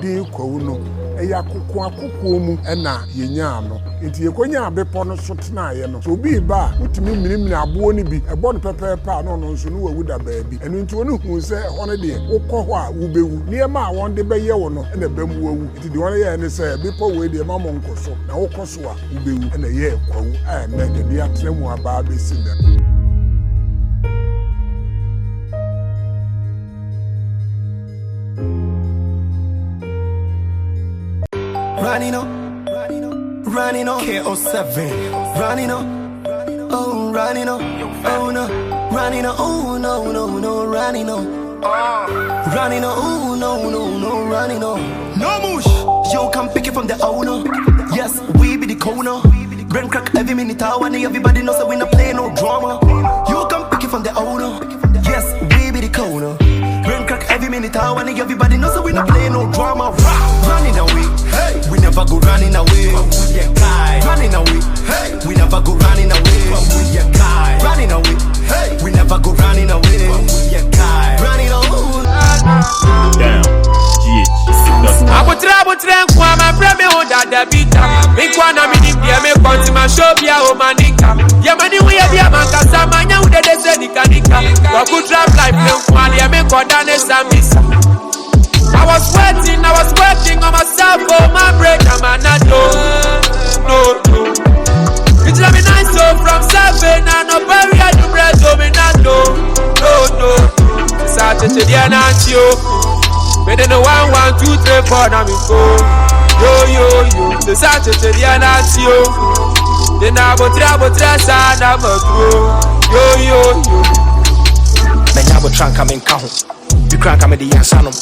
de Kwahu no eya akoko mu na yenya no nti yekonya abepo no so tena ye no so bi ba utimi minimini abo ni bi ebo no pepepa no no nso no wawu da baabi eno nti woni hu se hono de wokọ ho a wubewu niema a won de beye wo no na bam wawu nti de won ye ne se bepo we de ma monko so na wokọ so a wubewu na ye Kwahu na de bia tremu aba besi ne running on KO7, running on, oh, running on, oh no, running on, oh no, running on, running on, oh no, running on. No mush, yo, come pick it from the owner. Yes, we be the corner. Brain crack every minute, everybody knows that we not play no drama. You come pick it from the owner. Yes, we be the corner. Brain crack every minute, everybody knows that we not play no drama. Running away, hey, we never go running away. Running away, hey, we never go running away. Running away, hey, we never go running away. Running away. Down, Abutra kwa mabreme hoda debita. Mikwana minimdia me konti mashobia o manika. Yamani we ya mankasa manya ude dese nikanika. Wabutra life ne kwali ya me kodane samisa. I was working on myself, oh my break, I'm no. It's let me nice so from 7 and no barrier to bread, so me not no. It's out to the anantio. But then the 1, 1, 2, 3, 4, now we go. Yo. It's out to the anantio. Then I will travel, and I'm a yo. Men I will try and come in count. You can't come in the Yansanum.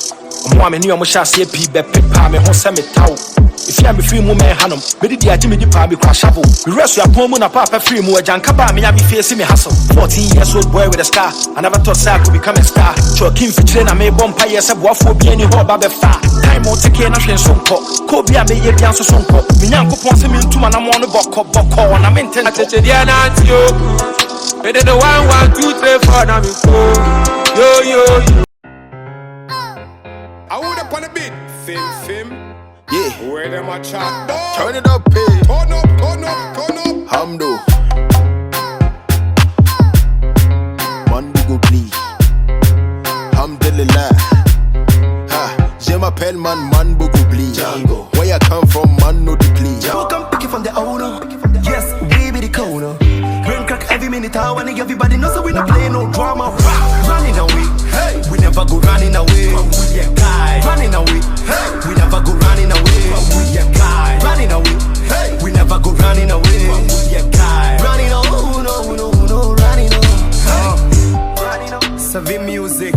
I'm new, I'm shall see a pea, pepper, me home semi tow. If you have a free woman, Hannum, maybe the Jimmy Palmy crash shovel. The rest of your woman, a papa free more, Jankaba, me, I be facing me hustle. 14 years old boy with a scar. I never thought I could become a star. Choking for train, I may bomb pires a waffle, be any hob of a far. Time won't take care of some cock. Kobe, I may be answer some cock. Minyanko wants him into an amount of boko, and I'm intended to the Anantio. Better the 1, 1, 2, 3, 4, now we go. Yo. I would up on a bit. Film. Yeah. Where them a chat? Turn it up, hey. Turn up. Hamdo. Man go bleed. Alhamdulillah. Ha. Je m'appelle man go bleed. Django. Where I come from, man no deplete. You come pick it from the owner. Yes, we be the corner. Brain crack every minute, everybody knows that we not play no drama. Running away, hey, we never go running away. Running away, hey, we never go running away. Running away, hey, we never go running away. Running on, no, running on. Savvy music.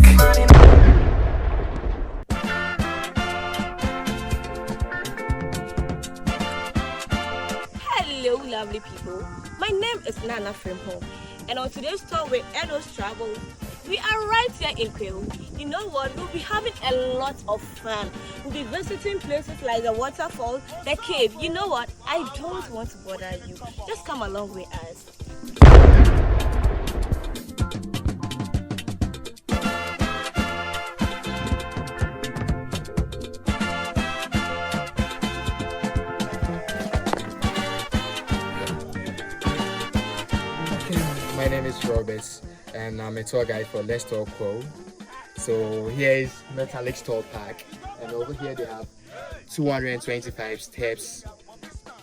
Hello, lovely people. My name is Nana from home, and on today's tour with Eno Travels, we are right here in Kwahu. You know what? We'll be having a lot of fun. We'll be visiting places like the waterfall, the cave. You know what? I don't want to bother you. Just come along with us. My name is Robert, and I'm a tour guide for Let's Talk Kwahu. So here is Metalex Tour Park, and over here they have 225 steps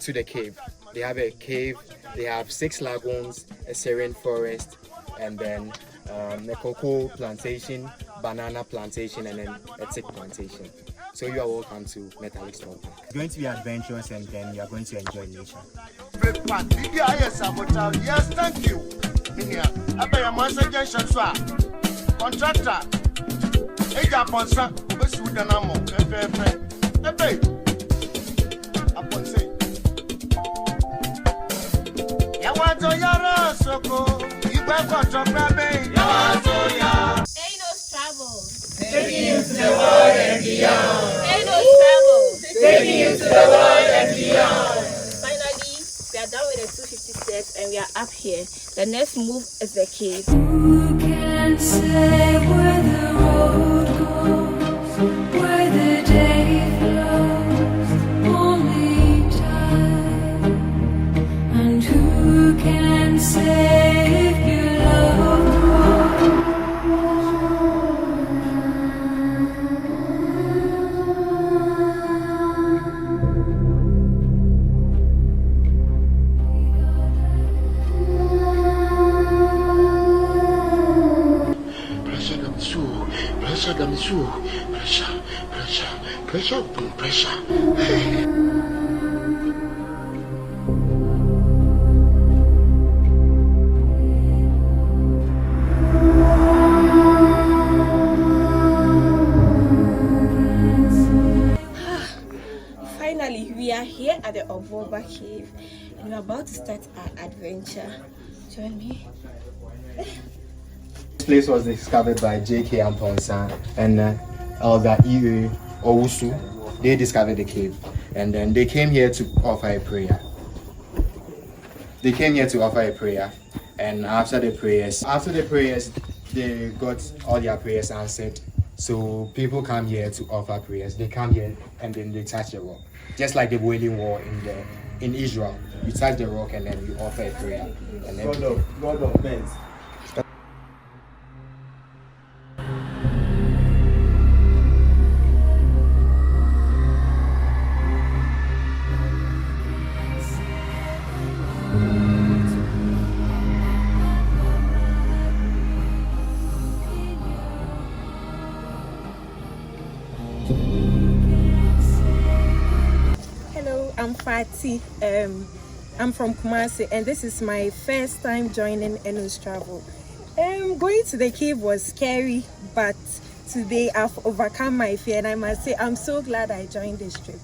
to the cave. They have a cave, they have 6 lagoons, a serene forest, and then a cocoa plantation, banana plantation, and then a teak plantation. So you are welcome to Metalex Tour Park. It's going to be adventurous, and then you are going to enjoy nature. Yes, thank you. I pay a month's suggestion, sir. Contractor. A Japan, sir. What's with the number? A pay. Upon say. Yawato Yara Soko. You better drop grabbing. Yawato Yara. Eno Travels. Taking you to the world and beyond. Eno Travels. Taking you to the world and beyond. Finally, we are done with the 250 steps and we are up here. The next move is the cave. Who can say where the road goes, where the day flows? pressure than you. Pressure. Finally, we are here at the Ovoba Cave and we're about to start our adventure. Join me. This place was discovered by J.K. Amponsa and Elder E.A. Owusu. They discovered the cave and then they came here to offer a prayer. And after the prayers, they got all their prayers answered. So people come here to offer prayers. They come here and then they touch the rock. Just like the Wailing Wall in Israel. You touch the rock and then you offer a prayer. And then God of men. Hello, I'm Fati. I'm from Kumasi and this is my first time joining Eno Travels. Going to the cave was scary, but today I've overcome my fear and I must say I'm so glad I joined this trip.